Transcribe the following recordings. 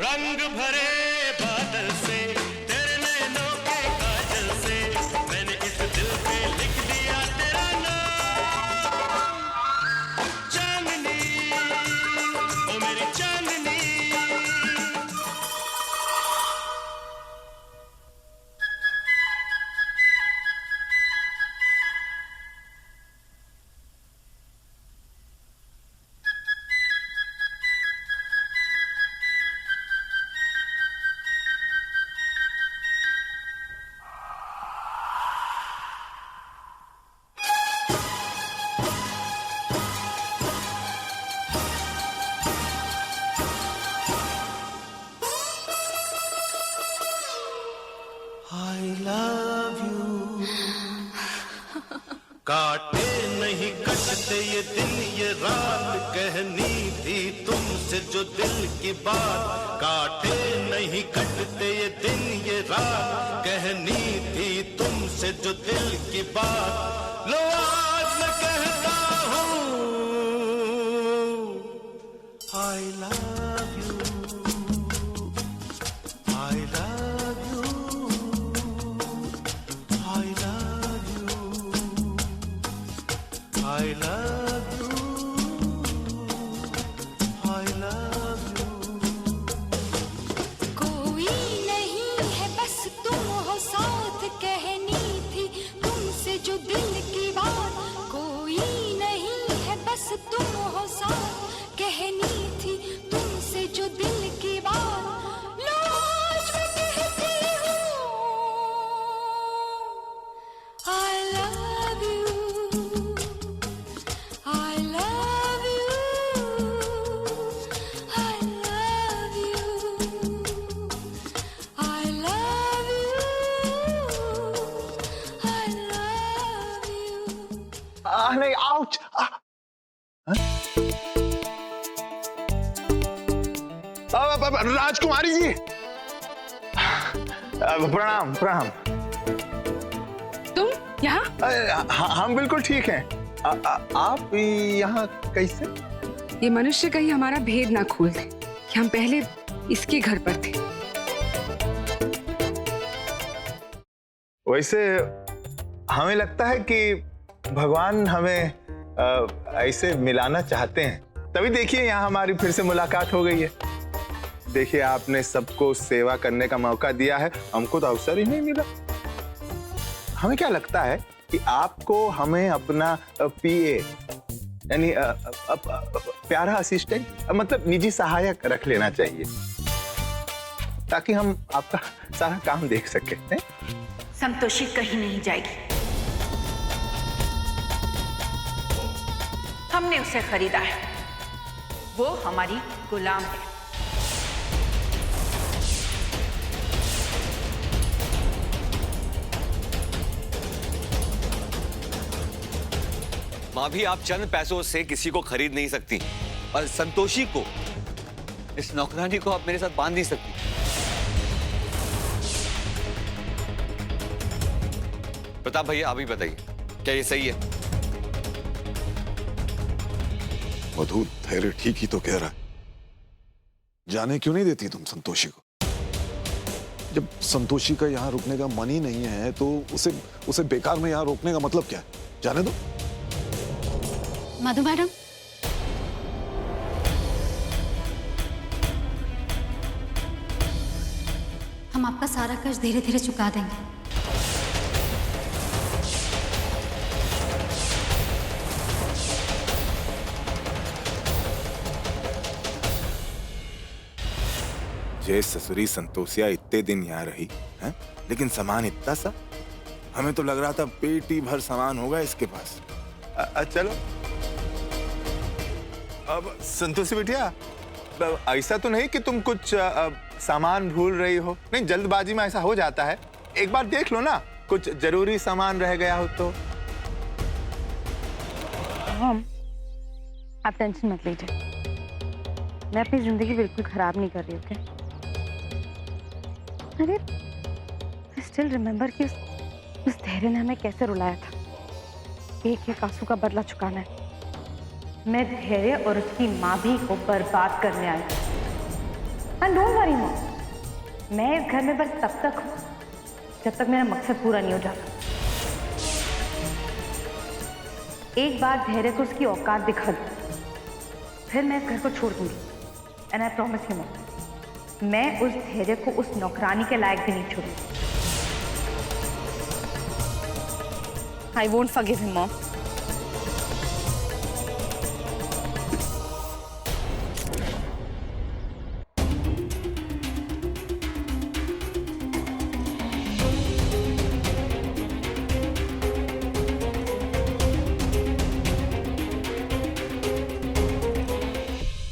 रंग भरे बादल से, तेरे नैनों के काजल से, मैंने इस दिल पे लिख दिया तेरा नाम। चांदनी, ओ मेरी चांदनी। I love you। काटे नहीं कटते ये दिन ये रात, कहनी थी तुमसे जो दिल की बात। काटे नहीं कटते ये दिन ये रात, कहनी थी तुमसे जो दिल की बात। लो आज मैं कहता हूँ I love you, I love you, I love you, I love you, I love you। कोई नहीं है बस तुम हो साथ, कहनी थी तुमसे जो दिल की बात। कोई नहीं है बस तुम हो साथ, कहनी थी तुमसे जो दिल की बात। लो आज मैं कहती हूँ I love you, I love you, I love you, I love you, I love you। नहीं, आउच। राजकुमारी जी, प्रणाम प्रणाम। तुम यहाँ? हम बिल्कुल ठीक हैं। आप यहाँ कैसे? ये मनुष्य कहीं हमारा भेद ना खोल दे कि हम पहले इसके घर पर थे। वैसे हमें लगता है कि भगवान हमें ऐसे मिलाना चाहते हैं, तभी देखिए यहाँ हमारी फिर से मुलाकात हो गई है। देखिए आपने सबको सेवा करने का मौका दिया है, हमको तो अवसर ही नहीं मिला। हमें क्या लगता है कि आपको हमें अपना पीए यानी प्यारा असिस्टेंट, मतलब निजी सहायक रख लेना चाहिए, ताकि हम आपका सारा काम देख सके। संतोषी कहीं नहीं जाएगी। हमने उसे खरीदा है, वो हमारी गुलाम है। माँ भी आप चंद पैसों से किसी को खरीद नहीं सकती, और संतोषी को, इस नौकरानी को आप मेरे साथ बांध नहीं सकती। प्रताप भैया आप ही बताइए, क्या ये सही है? मधु धैर्य ठीक ही तो कह रहा है। जाने क्यों नहीं देती तुम संतोषी को? जब संतोषी का यहाँ रुकने का मन ही नहीं है तो उसे बेकार में यहाँ रोकने का मतलब क्या है? जाने दो। मधु मैडम, हम आपका सारा कर्ज धीरे धीरे चुका देंगे। जय ससुरी संतोषिया इतने दिन यहाँ रही है, लेकिन सामान इतना सा, हमें तो लग रहा था पेटी भर सामान होगा इसके पास। चलो अब संतोषी बिटिया, ऐसा तो नहीं कि तुम कुछ सामान भूल रही हो? नहीं, जल्दबाजी में ऐसा हो जाता है। एक बार देख लो ना, कुछ जरूरी सामान रह गया हो तो। आप टेंशन मत लीजिए, मैं अपनी जिंदगी बिल्कुल खराब नहीं कर रही। ओके? अरे I still remember कि उस धैर्य ने हमें कैसे रुलाया था। एक एक आंसू का बदला चुकाना है। मैं धैर्य और उसकी माँ भी को बर्बाद करने आई। एंड डोंट वरी मॉम, मैं इस घर में बस तब तक हूँ जब तक मेरा मकसद पूरा नहीं हो जाता। एक बार धैर्य को उसकी औकात दिखा दूँ, फिर मैं इस घर को छोड़ दूंगी। And I promise you mom, मैं उस धैर्य को उस नौकरानी के लायक भी नहीं छोड़ूंगी। I won't forgive him mom.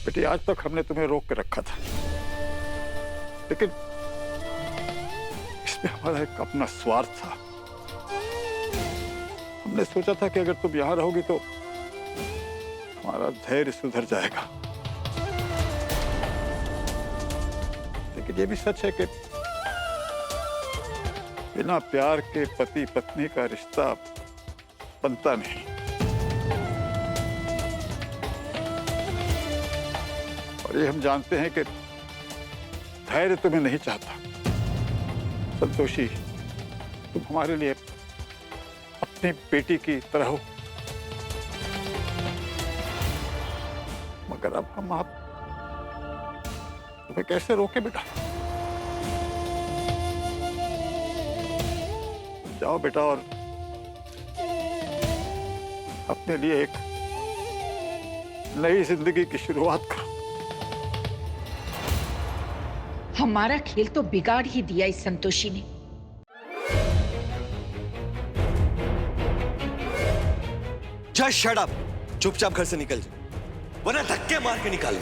बेटी, आज तक हमने तुम्हें रोक के रखा था, लेकिन इसमें हमारा एक अपना स्वार्थ था। हमने सोचा था कि अगर तुम यहां रहोगी तो हमारा धैर्य सुधर जाएगा, लेकिन ये भी सच है कि बिना प्यार के पति पत्नी का रिश्ता बनता नहीं। और ये हम जानते हैं कि धैर्य तुम्हें नहीं चाहता। संतोषी, तुम हमारे लिए अपनी बेटी की तरह हो, मगर अब हम आप तुम्हें कैसे रोके बेटा? जाओ बेटा और अपने लिए एक नई जिंदगी की शुरुआत करो। हमारा खेल तो बिगाड़ ही दिया इस संतोषी ने। जस्ट शट अप, चुपचाप घर से निकल जाओ, वरना धक्के मार के निकाल लो।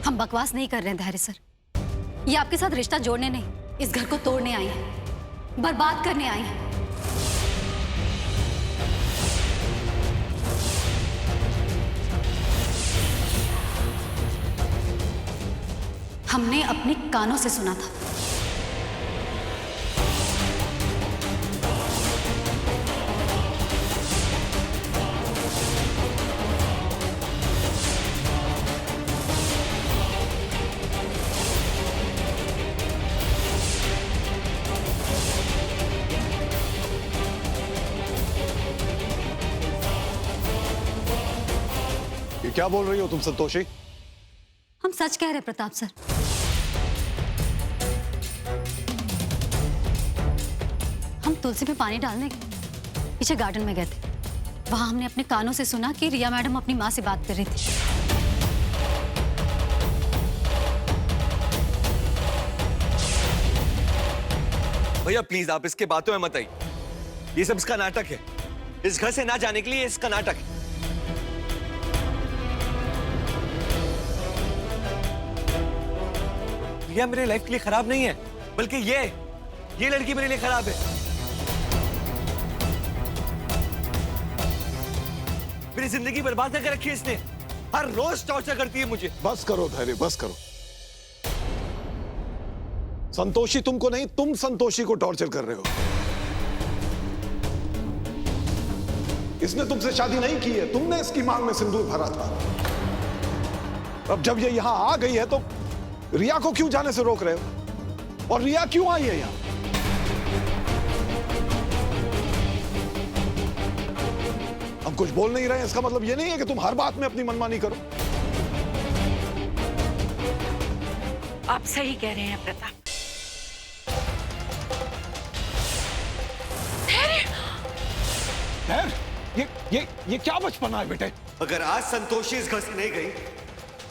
हम बकवास नहीं कर रहे हैं धैर्य सर, ये आपके साथ रिश्ता जोड़ने नहीं, इस घर को तोड़ने आई हैं, बर्बाद करने आई हैं। हमने अपने कानों से सुना था। ये क्या बोल रही हो तुम संतोषी? हम सच कह रहे हैं प्रताप सर। हम तुलसी में पानी डालने पीछे गार्डन में गए थे, वहां हमने अपने कानों से सुना कि रिया मैडम अपनी माँ से बात कर रही थी। भैया प्लीज आप इसके बातों में मत आइए, ये सब इसका नाटक है। इस घर से ना जाने के लिए इसका नाटक है। रिया मेरे लाइफ के लिए खराब नहीं है, बल्कि ये लड़की मेरे लिए खराब है। मेरी जिंदगी बर्बाद करके रखी है इसने, हर रोज टॉर्चर करती है मुझे। बस करो धैर्य, बस करो। संतोषी तुमको नहीं, तुम संतोषी को टॉर्चर कर रहे हो। इसने तुमसे शादी नहीं की है, तुमने इसकी मांग में सिंदूर भरा था। अब जब ये यहां आ गई है तो रिया को क्यों जाने से रोक रहे हो? और रिया क्यों आई है यहां? हम कुछ बोल नहीं रहे हैं, इसका मतलब ये नहीं है कि तुम हर बात में अपनी मनमानी करो। आप सही कह रहे हैं प्रताप। ये क्या बचपना है बेटे? अगर आज संतोषी इस घर से नहीं गई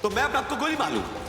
तो मैं अपने आप को गोली मार लूंगा।